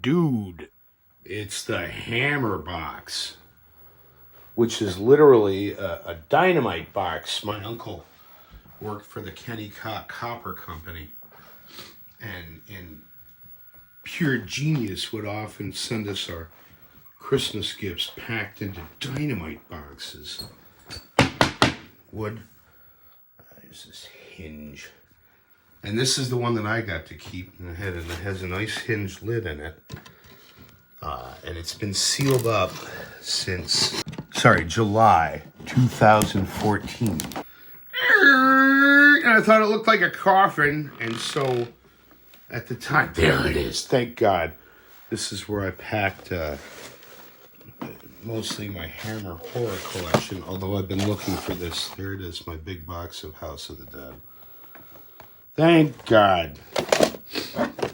dude. It's the Hammer box, which is literally a Dynamite box. My uncle worked for the Kennicott Copper Company, and pure genius would often send us our Christmas gifts packed into Dynamite boxes. Wood. There's this hinge. And this is the one that I got to keep. And it has a nice hinged lid in it. And it's been sealed up since, July 2014. And I thought it looked like a coffin. And so, at the time, there it is. Thank God. This is where I packed mostly my Hammer horror collection. Although I've been looking for this. There it is, my big box of House of the Dead. Thank God.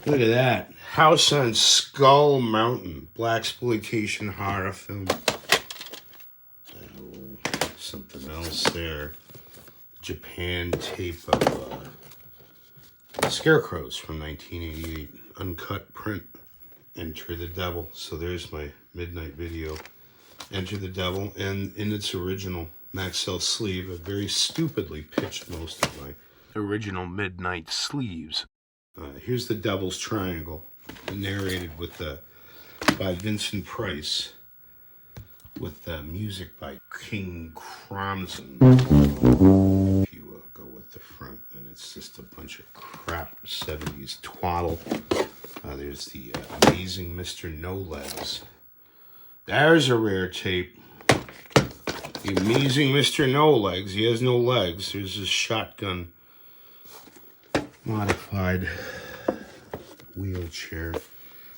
Look at that. House on Skull Mountain. Blaxploitation horror film. Oh, something else there. Japan tape of Scarecrows from 1988. Uncut print. Enter the Devil. So there's my midnight video. Enter the Devil. And in its original Maxell sleeve, I very stupidly pitched most of my original midnight sleeves. Here's the Devil's Triangle, narrated by Vincent Price, with music by King Crimson. If you go with the front, and it's just a bunch of crap 70s twaddle. There's the Amazing Mr. No Legs. There's a rare tape. The Amazing Mr. No Legs. He has no legs. There's his shotgun modified wheelchair.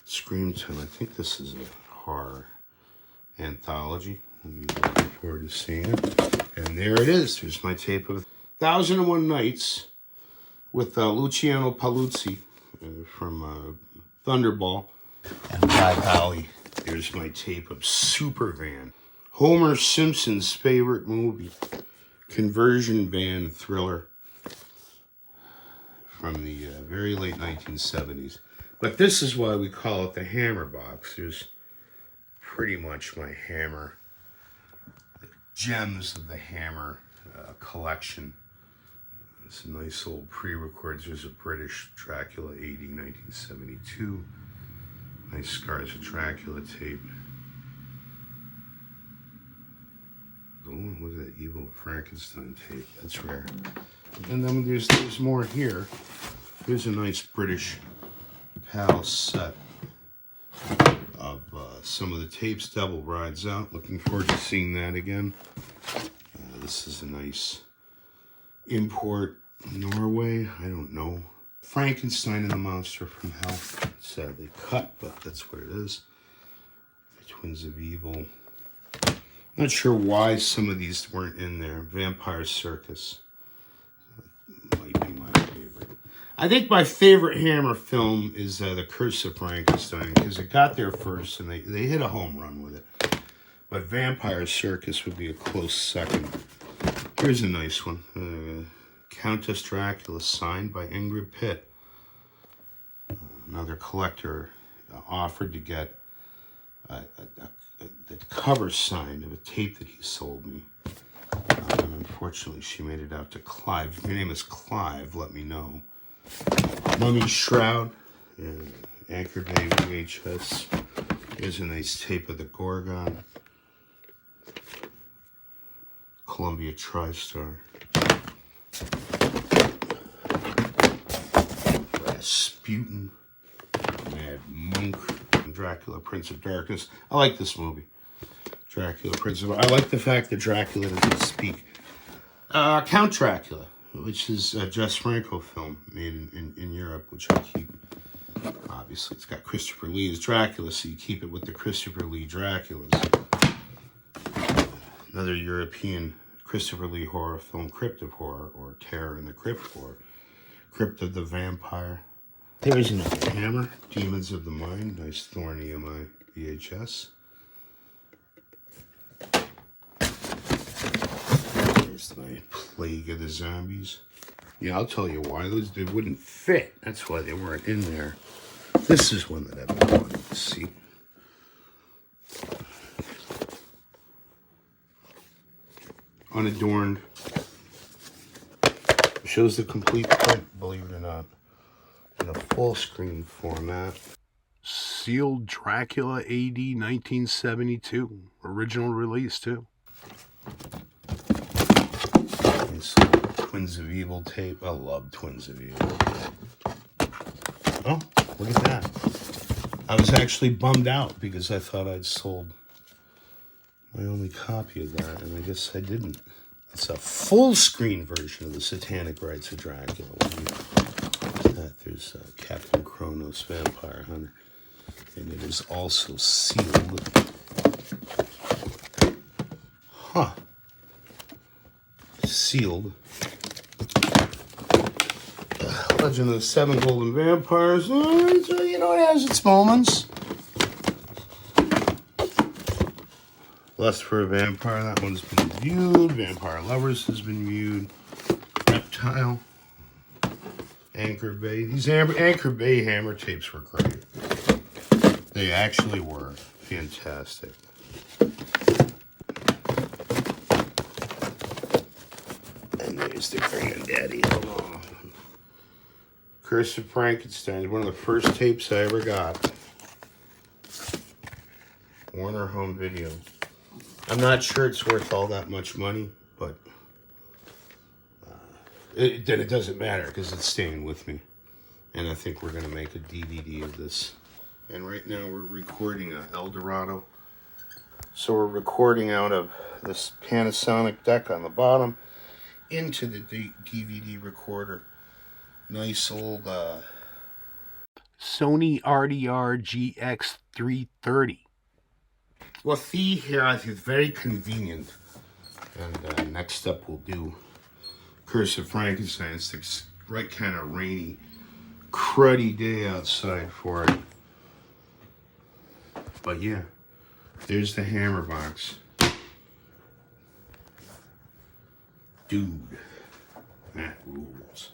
Scream Time. I think this is a horror anthology. I'm looking forward to seeing it. And there it is. There's my tape of 1001 Nights with Luciano Paluzzi from Thunderball and Guy Valley. There's my tape of Supervan. Homer Simpson's favorite movie. Conversion van thriller from the very late 1970s. But this is why we call it the Hammer box. There's pretty much my Hammer, the gems of the Hammer collection. It's a nice old pre-records. There's a British Dracula 80, 1972. Nice Scars of Dracula tape. Oh, look at that evil Frankenstein tape. That's rare. And then there's more here. Here's a nice British PAL set of some of the tapes. Devil Rides Out. Looking forward to seeing that again. This is a nice import Norway. I don't know. Frankenstein and the Monster from Hell. Sadly cut, but that's what it is. The Twins of Evil. Not sure why some of these weren't in there. Vampire Circus. Might be my favorite. I think my favorite Hammer film is The Curse of Frankenstein, because it got there first and they hit a home run with it. But Vampire Circus would be a close second. Here's a nice one. Countess Dracula, signed by Ingrid Pitt. Another collector offered to get the cover signed of a tape that he sold me. And unfortunately, she made it out to Clive. If your name is Clive, let me know. Mummy Shroud, Anchor Bay VHS. Here's a nice tape of the Gorgon. Columbia TriStar. Rasputin. Mad Monk. Dracula, Prince of Darkness. I like this movie. Dracula, Prince of... I like the fact that Dracula doesn't speak. Count Dracula, which is a Jess Franco film made in Europe, which I keep. Obviously, it's got Christopher Lee as Dracula, so you keep it with the Christopher Lee Draculas. Another European Christopher Lee horror film, Crypt of Horror, or Terror in the Crypt, or Crypt of the Vampire. There's another Hammer, Demons of the Mind, nice Thorn EMI VHS. There's my Plague of the Zombies. Yeah, I'll tell you why. They wouldn't fit. That's why they weren't in there. This is one that I've been wanting. Let's see. Unadorned. Shows the complete print, believe it or not, in a full screen format. Sealed Dracula AD 1972. Original release, too. And some Twins of Evil tape. I love Twins of Evil. Oh, look at that. I was actually bummed out because I thought I'd sold my only copy of that, and I guess I didn't. It's a full screen version of the Satanic Rites of Dracula. There's Captain Kronos, Vampire Hunter, and it is also sealed. Huh. Sealed. Legend of the Seven Golden Vampires. You know, it has its moments. Lust for a Vampire, that one's been viewed. Vampire Lovers has been viewed. Reptile. Anchor Bay. These Anchor Bay Hammer tapes were great. They actually were fantastic. And there's the Granddaddy. Oh. Curse of Frankenstein is one of the first tapes I ever got. Warner Home Video. I'm not sure it's worth all that much money, but then it doesn't matter because it's staying with me. And I think we're going to make a DVD of this. And right now we're recording El Dorado. So we're recording out of this Panasonic deck on the bottom into the DVD recorder. Nice old Sony RDR GX330. Well, see here, it's very convenient. And next up we'll do Curse of Frankenstein. It's the right kind of rainy, cruddy day outside for it. But yeah, there's the Hammer box. Dude, that rules.